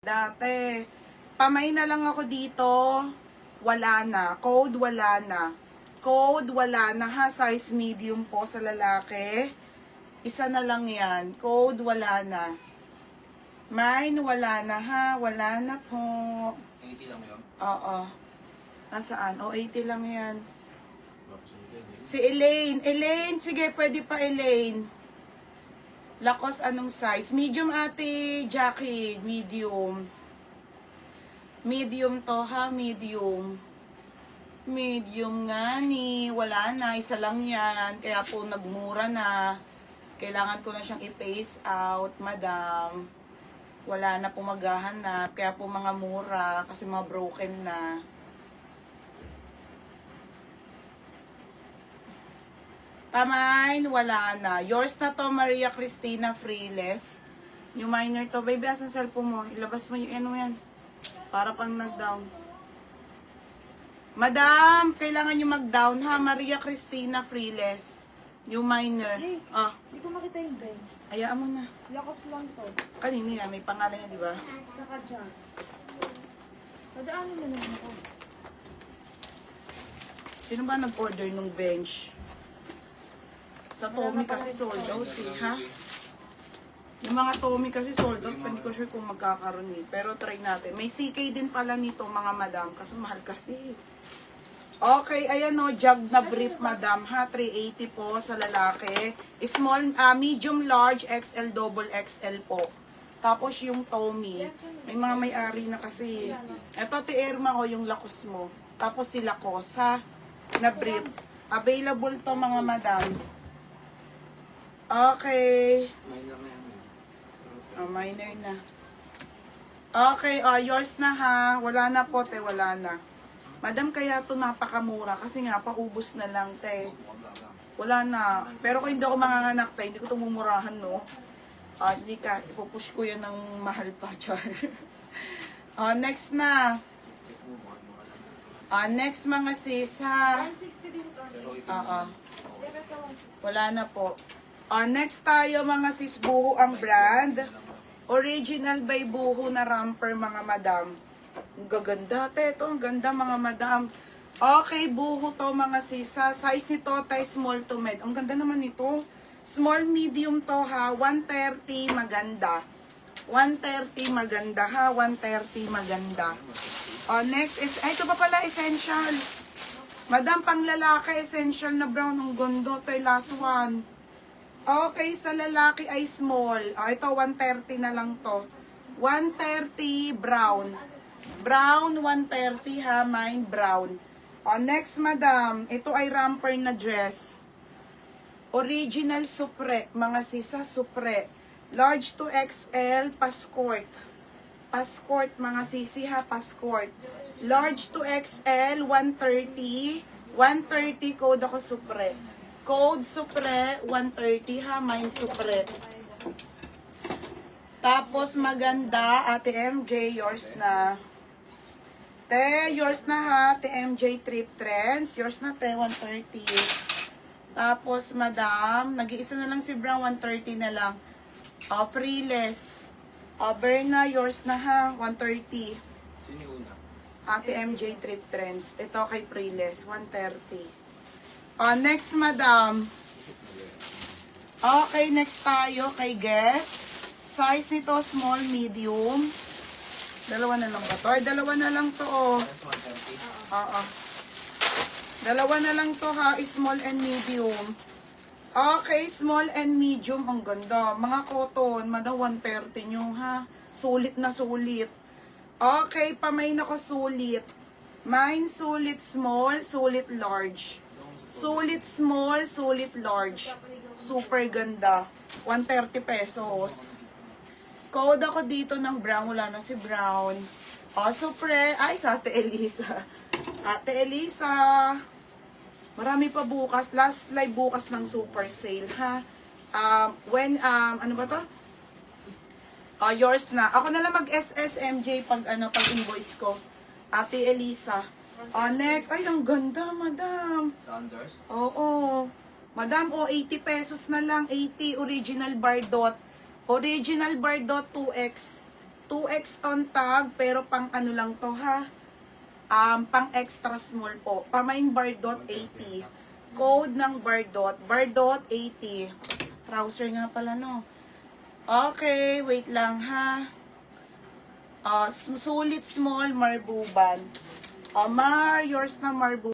Dati, pamay na lang ako dito, wala na. Code, wala na. Code, wala na ha. Size medium po sa lalaki. Isa na lang yan. Code, wala na. Mine, wala na ha. Wala na po. 80 lang yun? Oo. Nasaan? O, 80 lang yan. Si Elaine. Elaine, sige, pwede pa Elaine. Lakos, anong size? Medium, ate Jackie. Medium. Medium to ha, medium. Medium nga ni. Wala na, isa lang yan. Kaya po nagmura na. Kailangan ko na siyang i-phase out, madam. Wala na po maghahanap. Kaya po mga mura, kasi mga broken na. Pamain, wala na. Yours na to, Maria Cristina Freeless. Yung minor to. Baby, asan cellphone mo? Ilabas mo yung ano yan. Para pang nag-down. Madam, kailangan nyo mag-down ha. Maria Cristina Freeless. Yung minor. Hey, Ah, hindi ko makita yung bench. hayaan mo na. Lakas lang to. Kanino yan? May pangalan niya, di ba? Saka dyan. Padaanin mo naman ako. Sino ba nag-order nung bench? Sa Tommy kasi sold out eh, ha? Yung mga Tommy kasi sold out, hindi ko sure kung magkakaroon eh. Pero try natin. May CK din pala nito mga madam, kasi mahal kasi. Okay, ayan o, jug na brief madam ha, 380 po sa lalaki. Small, medium, large, XL, double XL po. Tapos yung Tommy, may mga may-ari na kasi. Ito, Irma o yung lakos mo. Tapos si Lakos ha, na brief. Available to mga madam. Okay. Minor na yan. Oh, minor na. Okay, yours na ha. Wala na po, te. Wala na. Madam, kaya ito napakamura. Kasi nga, paubos na lang, te. Wala na. Pero kung hindi ako manganganak, te, hindi ko ito mumurahan, no? Hindi ka. Ipupush ko yan ng mahal pa, char. Next na. Next, mga sis, ha. 160 din to. Oo. Pero ito 160. Wala na po. Next tayo mga sis, Buho ang brand. Original by Buho na romper mga madam. Ang gaganda, te. Ito, ang ganda mga madam. Okay, Buho to mga sis. Size nito, tay small to med. Ang ganda naman nito. Small, medium to ha. 130, maganda. 130, maganda ha. 130, maganda. Next is, ito pa pala, essential. Madam, pang lalaki, essential na brown. Ang ganda, tay, last one. Okay, sa lalaki ay small. Ito, 130 na lang to. 130 brown. Brown, 130 ha. Mine, brown. Next, madam. Ito ay romper na dress. Original supre. Mga sisa, supre. Large to XL, paskort. Paskort, mga sisi ha, paskort. Large to XL, 130. 130, code ako supre. Code Supre, 130 ha, mine Supre. Tapos maganda, Ate MJ, yours na. Te, yours na ha, Ate MJ Trip Trends. Yours na te, 130. Tapos madam, nag-iisa na lang si Brown, 130 na lang. Freeless. Berna, yours na ha, 130. Sino yung una? Ate MJ Trip Trends. Ito kay Freeless, 130. Next, madam. Okay, next tayo kay Guess. Size nito, small, medium. Dalawa na lang ba to? Ay, dalawa na lang to, oh. Oo. Dalawa na lang to, ha. Small and medium. Okay, small and medium. Ang ganda. Mga cotton, madam, 130 nyo, ha. Sulit na sulit. Okay, pamay na ko sulit. Mine, sulit small, sulit large. Sulit small, sulit large. Super ganda. 130 pesos. Code ako dito ng brown. Wala na si brown. Supre. Ay, sa Ate Elisa. Ate Elisa. Marami pa bukas. Last live bukas ng super sale, ha? Ano ba to? Yours na. Ako na lang mag-SSMJ pag invoice ko. Ate Elisa. Next. Ay, ang ganda, madam. Sanders? Oo. Madam, 80 pesos na lang. 80 original bar dot. Original bar dot 2X. 2X on tag, pero pang ano lang to ha. Pang extra small po. Pamain Bardot 80. Code ng Bardot. Bardot 80. Trouser nga pala no. Okay, wait lang ha. Sulit small marbuban. Mar, yours na marbuban.